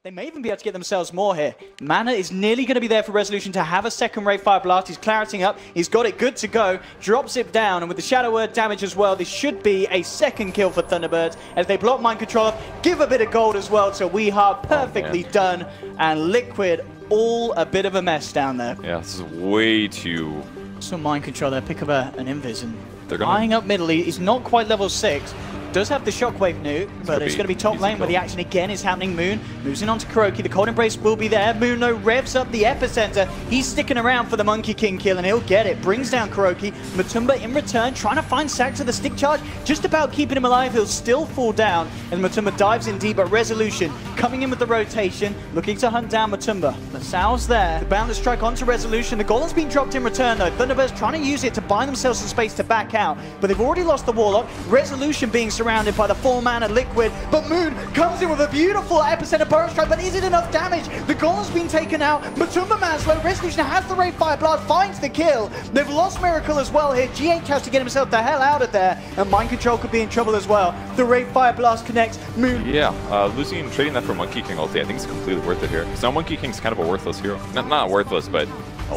They may even be able to get themselves more here. Mana is nearly going to be there for Resolution to have a second Ray Fire Blast. He's clarity up. He's got it good to go. Drops it down. And with the Shadow Word damage as well, this should be a second kill for Thunderbirds as they block Mind Control. Give a bit of gold as well to Weeheart. Perfectly done. And Liquid, all a bit of a mess down there. Yeah, this is way too... So Mind Control there. Pick up an Invis. And they're eyeing up middle. He's not quite level 6. Does have the Shockwave nuke, but it's going to be top lane where the action again is happening. Moon moves in onto Kuroki. The Cold Embrace will be there. Moon, though, revs up the epicenter. He's sticking around for the Monkey King kill, and he'll get it. Brings down Kuroki. Matumba in return, trying to find Sack to the stick charge. Just about keeping him alive. He'll still fall down, and Matumba dives in deep, but Resolution coming in with the rotation, looking to hunt down Matumba. The Sal's there. The Boundless Strike onto Resolution. The Golem's been dropped in return, though. Thunderbirds trying to use it to buy themselves some space to back out, but they've already lost the Warlock. Resolution being surrounded by the 4-mana Liquid, but Moon comes in with a beautiful epicenter burrow strike, but is it enough damage? The Golem's been taken out. Matumba Maslow, Resolution has the Ray Fire Blast, finds the kill. They've lost Miracle as well here. GH has to get himself the hell out of there, and Mind Control could be in trouble as well. The Ray Fire Blast connects. Moon. Yeah, losing and trading that for Monkey King ulti, I think is completely worth it here. Because now Monkey King's kind of a worthless hero. Not worthless, but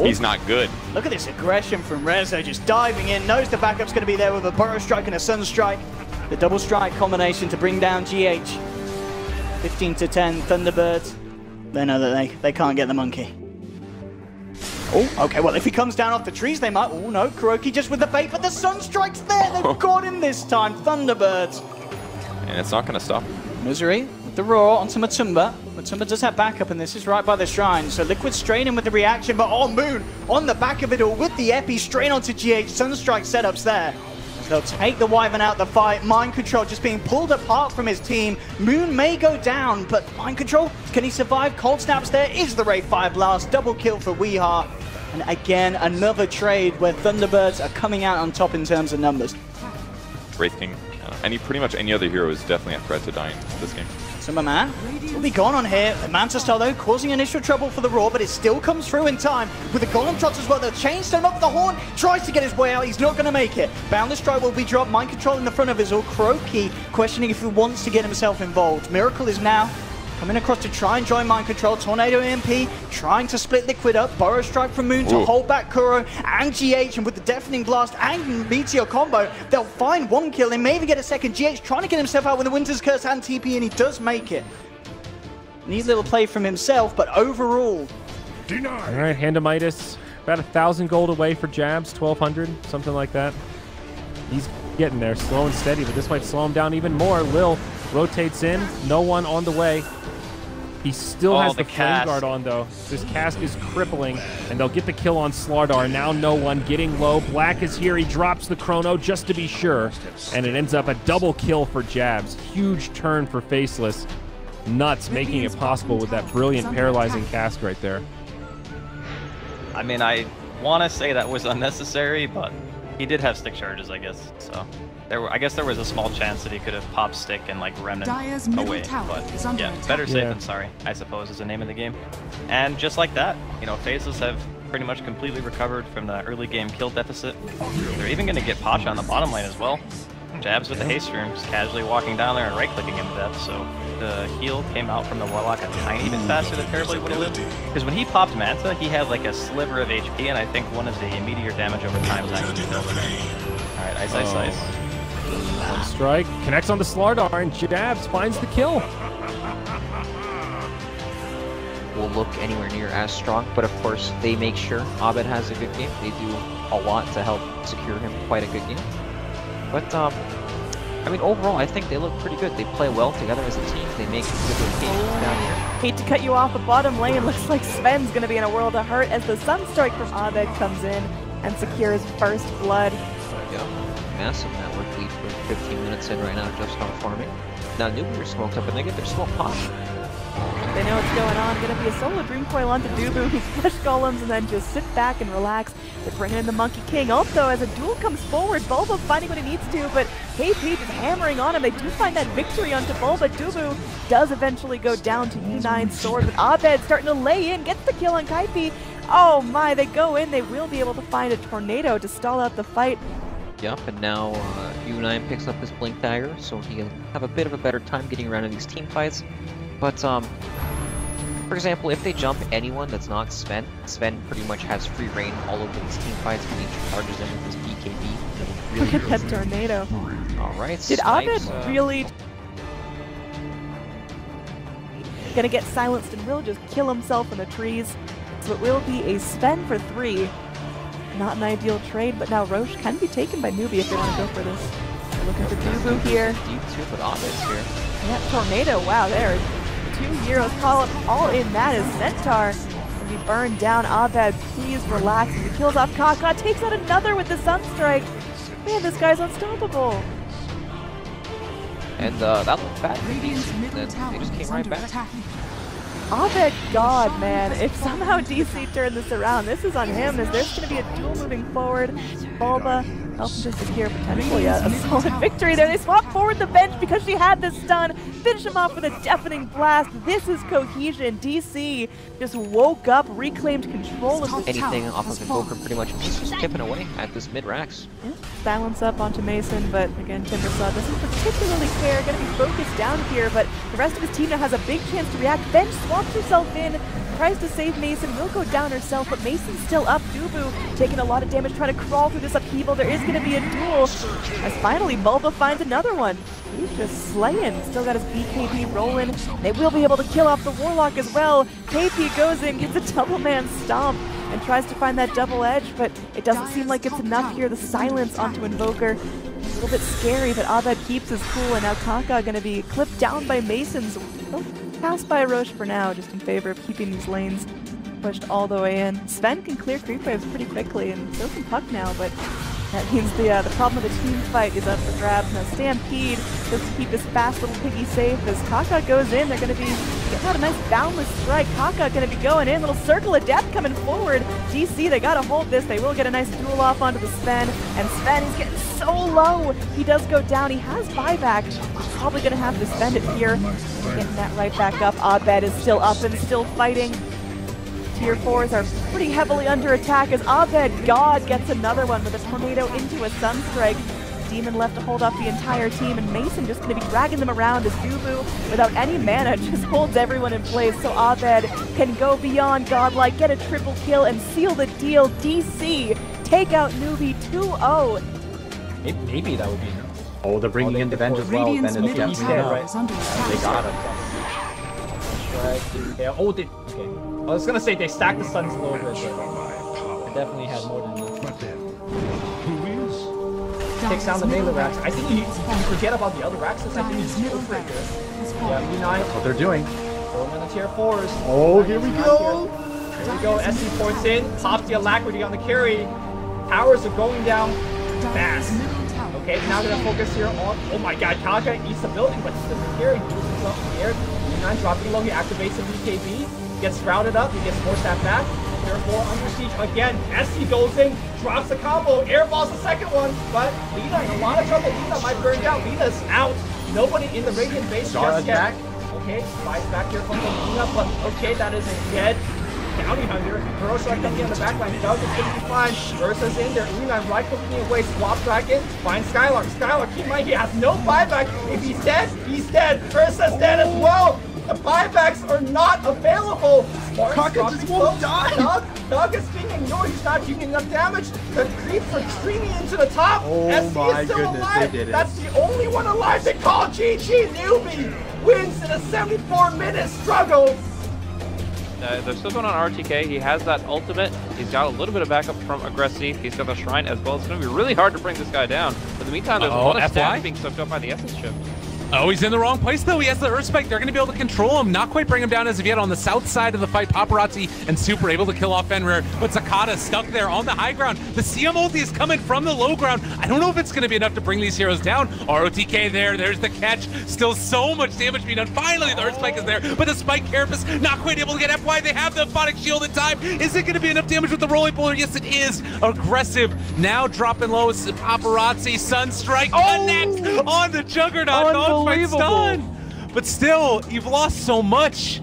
he's not good. Look at this aggression from Rezo, just diving in. Knows the backup's going to be there with a Burrow Strike and a Sun Strike. The double strike combination to bring down GH. 15 to 10, Thunderbirds. They know that they can't get the monkey. Oh, okay, well, if he comes down off the trees, they might. Oh, no, Kuroki just with the bait, but the Sun Strike's there. They've got him this time, Thunderbirds. And it's not going to stop. Misery with the roar onto Matumba. Matumba does have backup, and this is right by the shrine. So Liquid straining with the reaction, but Moon on the back of it all with the Epi straight onto GH. Sunstrike setups there. They'll take the Wyvern out the fight. Mind Control just being pulled apart from his team. Moon may go down, but Mind Control, can he survive? Cold Snaps there is the Ray Fire Blast. Double kill for Weeheart. And again, another trade where Thunderbirds are coming out on top in terms of numbers. Wraith King, pretty much any other hero is definitely a threat to dying this game. Simba Man will be gone on here. The Manta Star, though, causing initial trouble for the Raw, but it still comes through in time. With the Golem Trots as well, they'll chain stone up the horn. Tries to get his way out. He's not going to make it. Boundless Strike will be dropped. Mind Control in the front of his all. Kuroki questioning if he wants to get himself involved. Miracle is now coming across to try and join Mind Control. Tornado EMP trying to split Liquid up. Burrow Strike from Moon to hold back Kuro and GH. And with the Deafening Blast and Meteor combo, they'll find one kill. They may even get a second. GH trying to get himself out with the Winter's Curse and TP, and he does make it. Neat little play from himself, but overall... Denied. All right, Handamitis, about 1,000 gold away for Jabs, 1,200, something like that. He's getting there, slow and steady, but this might slow him down even more. Lil rotates in, no one on the way. He still has the Flame Guard on, though. This cast is crippling, and they'll get the kill on Slardar. Now no one getting low. Black is here. He drops the Chrono just to be sure, and it ends up a double kill for Jabs. Huge turn for Faceless. Nuts, making it possible with that brilliant paralyzing cast right there. I mean, I want to say that was unnecessary, but he did have stick charges, I guess. So I guess there was a small chance that he could have popped stick and like Remnant away. But yeah, better safe than sorry, I suppose, is the name of the game. And just like that, you know, Faceless have pretty much completely recovered from the early game kill deficit. They're even going to get Pasha on the bottom lane as well. Jabs with the haste room, just casually walking down there and right-clicking him to death, so the heal came out from the Warlock a tiny bit faster than Terribly would have lived. Because when he popped Manta, he had like a sliver of HP, and I think one of the meteor damage over time is actually killed him. Alright, Ice. One strike, connects on the Slardar, and Jabs finds the kill. Will look anywhere near as strong, but of course they make sure Abed has a good game. They do a lot to help secure him quite a good game. But, I mean, overall, I think they look pretty good. They play well together as a team. They make good rotations down here. Hate to cut you off, but bottom lane looks like Sven's going to be in a world of hurt as the Sunstrike from Abed comes in and secures first blood. Yep, massive network lead for 15 minutes in right now, just on farming. Now, Nuclear smoked up, and they get their smoke pop. They know what's going on. Going to be a solo Dream Coil onto Dubu, who's flush golems, and then just sit back and relax. They're bringing in the Monkey King. Also, as a duel comes forward, Bulba finding what he needs to, but KP just hammering on him. They do find that victory onto Bulba. Dubu does eventually go down to U9's sword, with Abed starting to lay in, gets the kill on Kaipi. Oh my, they go in. They will be able to find a tornado to stall out the fight. Yep, and now U9 picks up his Blink Dagger, so he'll have a bit of a better time getting around in these team fights. But For example, if they jump anyone that's not Sven, Sven pretty much has free reign all over these team fights when he charges in with his BKB. Look at that tornado. Alright, Did Abed really... Gonna get silenced and will just kill himself in the trees. So it will be a Sven for 3. Not an ideal trade, but now Roche can be taken by Newbie if they want to go for this. They're looking for Dubu here. Deep too, but Abed's here. Yeah, tornado, wow, there are 2 heroes call up all in that is Centaur. Gonna be burned down. Abed, please relax. He kills off Kaka, takes out another with the Sunstrike. Man, this guy's unstoppable. And that looked bad for DC, then they just came right back. Abed, God, man. If somehow DC turned this around, this is on him, as there's going to be a duel moving forward. Bulba helping to secure potentially a solid victory there. They swap forward the bench because she had this stun. Finish him off with a deafening blast. This is cohesion. DC just woke up, reclaimed control of this. Anything off of Invoker pretty much he's just tipping away at this mid-racks. Yeah. Silence up onto Mason, but again, Timbersaw doesn't particularly care. Going to be focused down here, but the rest of his team now has a big chance to react. Bench swaps herself in, tries to save Mason, will go down herself, but Mason's still up. Dubu taking a lot of damage, trying to crawl through this upheaval. There is going to be a duel, as finally Bulba finds another one. He's just slaying. Still got his BKB rolling. They will be able to kill off the Warlock as well. KP goes in, gets a double man stomp, and tries to find that double edge, but it doesn't seem like it's enough here. The silence onto Invoker. A little bit scary, but Abed keeps his cool, and now Kaka going to be clipped down by Masons. Oh, passed by Roche for now, just in favor of keeping these lanes pushed all the way in. Sven can clear creep waves pretty quickly, and so can Puck now, but that means the problem with the team fight is up for grabs. Now Stampede just to keep this fast little piggy safe as Kaka goes in. They're going to be getting out a nice boundless strike. Kaka going to be going in. Little circle of death coming forward. DC, they got to hold this. They will get a nice duel off onto the Sven. And Sven is getting so low. He does go down. He has buyback. He's probably going to have to spend it here. Getting that right back up. Abed is still up and still fighting. Tier 4s are pretty heavily under attack as Abed God gets another one with a tornado into a Sunstrike. Demon left to hold off the entire team, and Mason just going to be dragging them around as Dubu, without any mana, just holds everyone in place. So Abed can go beyond godlike, get a triple kill, and seal the deal. DC take out Newbie 2-0. Maybe that would be enough. Oh, they're bringing in the bench as well. Then it's He's dead, right? They got him. Right. Yeah. Oh, okay. I was gonna say they stacked the stuns a little bit, but they definitely had more than enough. Takes down the melee racks. I think you forget about the other racks. I think he's super good. Yeah, B9. That's what they're doing. Going on the tier 4s. Oh, here we go. Here we go. SC points in. Pops the Alacrity on the carry. Towers are going down fast. Okay, now they're gonna focus here on. Oh my God, Kaka eats the building, but he doesn't carry. He moves up in the air. B9 dropping low. He activates the BKB. Gets sprouted up, he gets forced that back. Tier 4 under siege again. SC goes in, drops the combo, airballs the second one, but Lina in a lot of trouble. Lina might burn down. Lina's out. Nobody in the Radiant base just yet. Okay, buys back here from Lina, but okay, that is a dead bounty hunter. Hiroshima coming on the back line. Doug is going to be fine. Ursa's in there. Lina right clicking away. Swap back in. Finds Skylark. Skylark, keep in mind, he has no buyback. If he's dead, he's dead. Ursa's dead as well. The buybacks are not available. Kaka just won't die. Doug is being ignored. He's not doing enough damage. The creeps are streaming into the top. Oh SC my is still goodness, alive. they did it. That's the only one alive. They call GG. Newbie wins in a 74-minute struggle. They're still going on RTK. He has that ultimate. He's got a little bit of backup from Aggressive. He's got the Shrine as well. It's going to be really hard to bring this guy down. But in the meantime, there's a lot of stats being soaked up by the Essence ship. Oh, he's in the wrong place, though. He has the Earthspike. They're going to be able to control him. Not quite bring him down as of yet. On the south side of the fight, Paparazzi and Super able to kill off Fenrir, but Zakata stuck there on the high ground. The CM ulti is coming from the low ground. I don't know if it's going to be enough to bring these heroes down. ROTK there. There's the catch. Still so much damage being done. Finally, the Earthspike is there, but the Spike Carapace not quite able to get FY. They have the Phonic Shield in time. Is it going to be enough damage with the Rolling Bowler? Yes, it is. Aggressive. Now dropping low. Paparazzi. Sunstrike connects on the Juggernaut. Dogfight stun. But still, you've lost so much.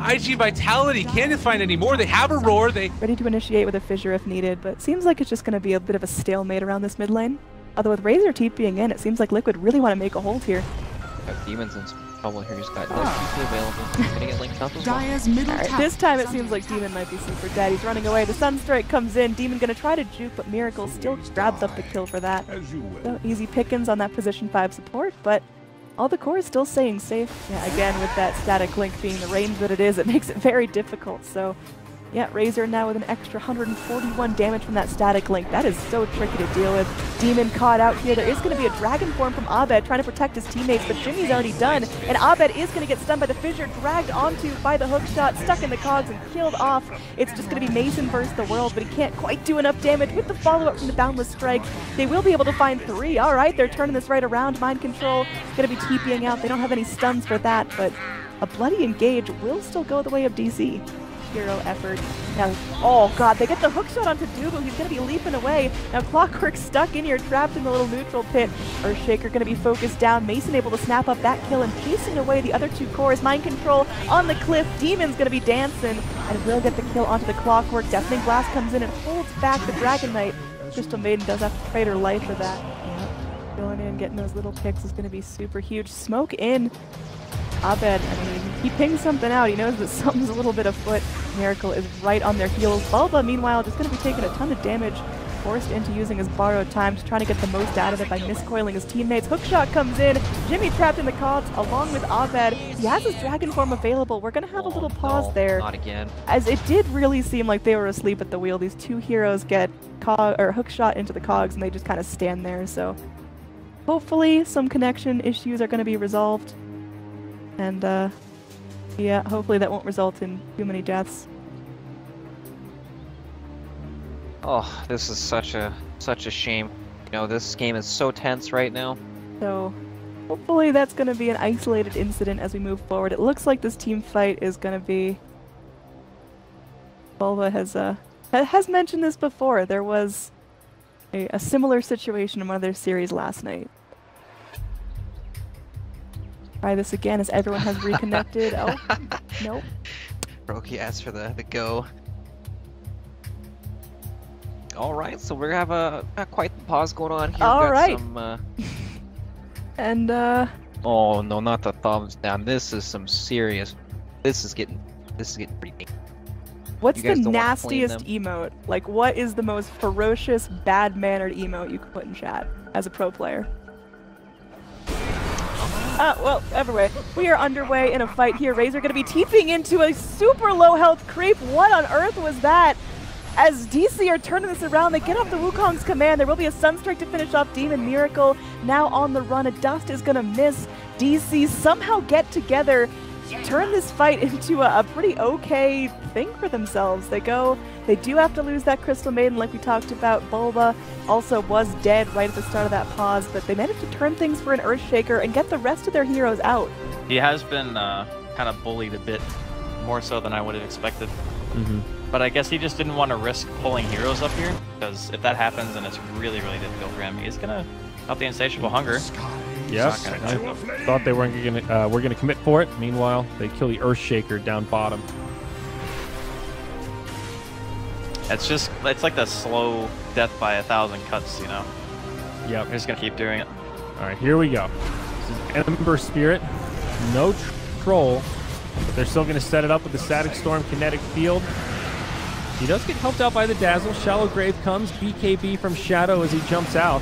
IG Vitality can't find any more. They have a roar. They ready to initiate with a fissure if needed, but seems like it's just going to be a bit of a stalemate around this mid lane. Although with Razor TPing in, it seems like Liquid really want to make a hold here. Got demons and trouble here. He's got no TP available. He's gonna get linked up as well. Alright, this time it seems like Demon might be super dead. He's running away. The Sunstrike comes in. Demon gonna try to juke, but Miracle still grabs up the kill for that. So easy pickings on that position 5 support, but all the core is still staying safe. Yeah, again, with that static link being the range that it is, it makes it very difficult. So yeah, Razor now with an extra 141 damage from that static link. That is so tricky to deal with. Demon caught out here. There is going to be a Dragon Form from Abed trying to protect his teammates, but Jimmy's already done. And Abed is going to get stunned by the fissure, dragged onto by the hook shot, stuck in the cogs and killed off. It's just going to be Mason versus the world, but he can't quite do enough damage with the follow-up from the Boundless Strike. They will be able to find 3. All right, they're turning this right around. Mind Control going to be TPing out. They don't have any stuns for that, but a bloody engage will still go the way of DC. Hero effort. Now, oh god, they get the hook shot onto Dubu. He's going to be leaping away. Now Clockwork stuck in here, trapped in the little neutral pit. Earthshaker going to be focused down. Mason able to snap up that kill and chasing away the other 2 cores. Mind Control on the cliff. Demon's going to be dancing and will get the kill onto the Clockwork. Deafening Blast comes in and holds back the Dragon Knight. Crystal Maiden does have to trade her life for that. Yeah. Going in, getting those little picks is going to be super huge. Smoke in. Abed, I mean, he pings something out. He knows that something's a little bit afoot. Miracle is right on their heels. Bulba, meanwhile, just going to be taking a ton of damage, forced into using his borrowed time, just trying to get the most out of it by miscoiling his teammates. Hookshot comes in. Jimmy trapped in the cogs along with Abed. He has his Dragon Form available. We're going to have a little pause there. Not again. As it did really seem like they were asleep at the wheel. These 2 heroes get hookshot into the cogs and they just kind of stand there. So hopefully some connection issues are going to be resolved. And, yeah, hopefully that won't result in too many deaths. Oh, this is such a shame. You know, this game is so tense right now. So, hopefully that's going to be an isolated incident as we move forward. It looks like this team fight is going to be... Bulba has mentioned this before. There was a similar situation in one of their series last night. Try this again as everyone has reconnected. Oh, nope. Roki asked for the go. Alright, so we're gonna have a quite the pause going on here. Alright. And oh no, not the thumbs down. This is some serious. This is getting pretty big. What's the nastiest emote? Like, what is the most ferocious, bad-mannered emote you could put in chat as a pro player? Well, everyway, we are underway in a fight here. Razor gonna be TPing into a super low health creep. What on earth was that? As DC are turning this around, they get off the Wukong's command. There will be a Sunstrike to finish off Demon. Miracle now on the run. A Dust is gonna miss. DC somehow get together, turn this fight into a pretty okay thing for themselves. They do have to lose that Crystal Maiden like we talked about. Bulba also was dead right at the start of that pause, but they managed to turn things for an Earthshaker and get the rest of their heroes out. He has been kind of bullied a bit, more so than I would have expected. But I guess he just didn't want to risk pulling heroes up here, because if that happens, then it's really, really difficult for him. He's gonna help the Insatiable Hunger. Yes, I thought they weren't gonna commit for it. Meanwhile, they kill the Earthshaker down bottom. It's like the slow death by 1,000 cuts, you know? Yep. We're just gonna keep doing it. Alright, here we go. This is Ember Spirit. No troll, but they're still gonna set it up with the Static Storm Kinetic Field. He does get helped out by the Dazzle. Shallow Grave comes, BKB from Shadow as he jumps out,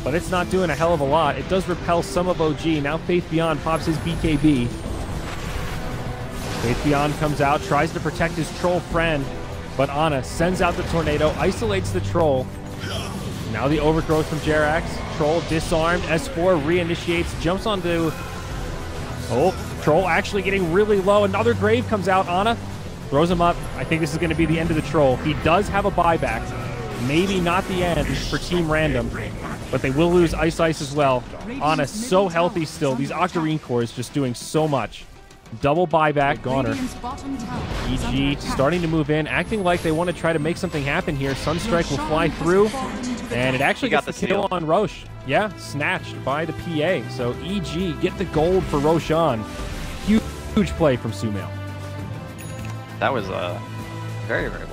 but it's not doing a hell of a lot. It does repel some of OG. Now Faith Beyond pops his BKB. Faith Beyond comes out, tries to protect his troll friend, but Ana sends out the tornado, isolates the troll. Now the overgrowth from Jerax. Troll disarmed, S4 reinitiates, jumps onto... Oh, Troll actually getting really low. Another Grave comes out. Ana throws him up. I think this is going to be the end of the Troll. He does have a buyback. Maybe not the end for Team Random, but they will lose Ice as well. Ana so healthy still. These Octarine cores just doing so much. Double buyback, Goner. EG starting to move in, acting like they want to try to make something happen here. Sunstrike will fly through, and it actually gets the kill on Roche. Yeah, snatched by the PA. So EG get the gold for Roshan. Huge play from Sumail. That was very, very